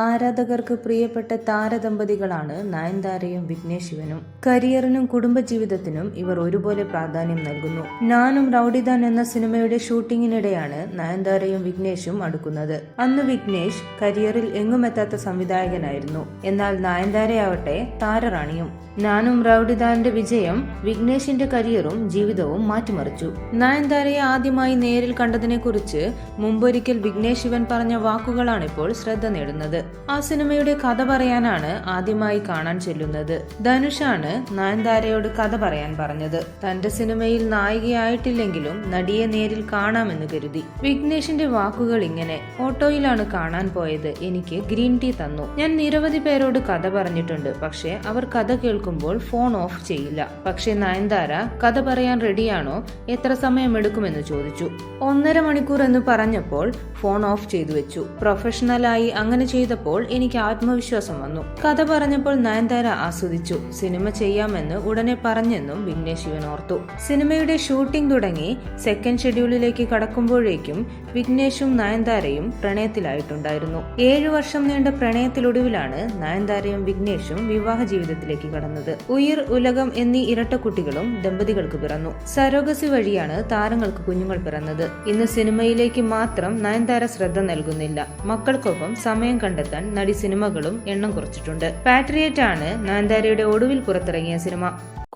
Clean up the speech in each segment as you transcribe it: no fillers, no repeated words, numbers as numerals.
ആരാധകർക്ക് പ്രിയപ്പെട്ട താരദമ്പതികളാണ് നയൻതാരയും വിഘ്നേഷ് ശിവനും. കരിയറിനും കുടുംബജീവിതത്തിനും ഇവർ ഒരുപോലെ പ്രാധാന്യം നൽകുന്നു. ഞാനും റൌഡിദാൻ എന്ന സിനിമയുടെ ഷൂട്ടിങ്ങിനിടെയാണ് നയൻതാരയും വിഘ്നേഷും അടുക്കുന്നത്. അന്ന് വിഘ്നേഷ് കരിയറിൽ എങ്ങുമെത്താത്ത സംവിധായകനായിരുന്നു. എന്നാൽ നയൻതാരയാവട്ടെ താരറാണിയും. ഞാനും റൌഡിദാന്റെ വിജയം വിഘ്നേഷിന്റെ കരിയറും ജീവിതവും മാറ്റിമറിച്ചു. നയൻതാരയെ ആദ്യമായി നേരിൽ കണ്ടതിനെ കുറിച്ച് മുമ്പൊരിക്കൽ വിഘ്നേഷ് ശിവൻ പറഞ്ഞ വാക്കുകളാണിപ്പോൾ ശ്രദ്ധ നേടുന്നത്. ആ സിനിമയുടെ കഥ പറയാനാണ് ആദ്യമായി കാണാൻ ചെല്ലുന്നത്. ധനുഷാണ് നയൻതാരയോട് കഥ പറയാൻ പറഞ്ഞത്. തന്റെ സിനിമയിൽ നായികയായിട്ടില്ലെങ്കിലും നടിയെ നേരിൽ കാണാമെന്ന് കരുതി. വിഘ്നേഷിന്റെ വാക്കുകൾ ഇങ്ങനെ: ഓട്ടോയിലാണ് കാണാൻ പോയത്, എനിക്ക് ഗ്രീൻ ടീ തന്നു. ഞാൻ നിരവധി പേരോട് കഥ പറഞ്ഞിട്ടുണ്ട്, പക്ഷെ അവർ കഥ കേൾക്കുമ്പോൾ ഫോൺ ഓഫ് ചെയ്യില്ല. പക്ഷെ നയൻതാര കഥ പറയാൻ റെഡിയാണോ, എത്ര സമയമെടുക്കുമെന്ന് ചോദിച്ചു. 1.5 മണിക്കൂർ എന്ന് പറഞ്ഞപ്പോൾ ഫോൺ ഓഫ് ചെയ്തു വെച്ചു. പ്രൊഫഷണലായി അങ്ങനെ ചെയ്തപ്പോൾ എനിക്ക് ആത്മവിശ്വാസം വന്നു. കഥ പറഞ്ഞപ്പോൾ നയൻതാര ആസ്വദിച്ചു. സിനിമ ചെയ്യാമെന്ന് ഉടനെ പറഞ്ഞെന്നും വിഘ്നേഷ് ശിവൻ ഓർത്തു. സിനിമയുടെ ഷൂട്ടിംഗ് തുടങ്ങി സെക്കൻഡ് ഷെഡ്യൂളിലേക്ക് കടക്കുമ്പോഴേക്കും വിഘ്നേഷും നയൻതാരയും പ്രണയത്തിലായിട്ടുണ്ടായിരുന്നു. 7 വർഷം നീണ്ട പ്രണയത്തിലൊടുവിലാണ് നയൻതാരയും വിഘ്നേഷും വിവാഹ ജീവിതത്തിലേക്ക് കടന്നത്. ഉയിർ, ഉലകം എന്നീ ഇരട്ടക്കുട്ടികളും ദമ്പതികൾക്ക് പിറന്നു. സരോഗസി വഴിയാണ് താരങ്ങൾക്ക് കുഞ്ഞുങ്ങൾ പിറന്നത്. ഇന്ന് സിനിമയിലേക്ക് മാത്രം നയൻതാര ശ്രദ്ധ നൽകുന്നില്ല. മക്കൾക്കൊപ്പം സമയം കണ്ടെത്താൻ നടി സിനിമകളും എണ്ണം കുറച്ചിട്ടുണ്ട്. പാട്രിയറ്റ് ആണ് നയൻതാരയുടെ ഒടുവിൽ പുറത്തിറങ്ങിയ സിനിമ.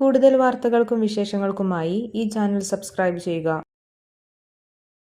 കൂടുതൽ വാർത്തകൾക്കും വിശേഷങ്ങൾക്കുമായി ഈ ചാനൽ സബ്സ്ക്രൈബ് ചെയ്യുക.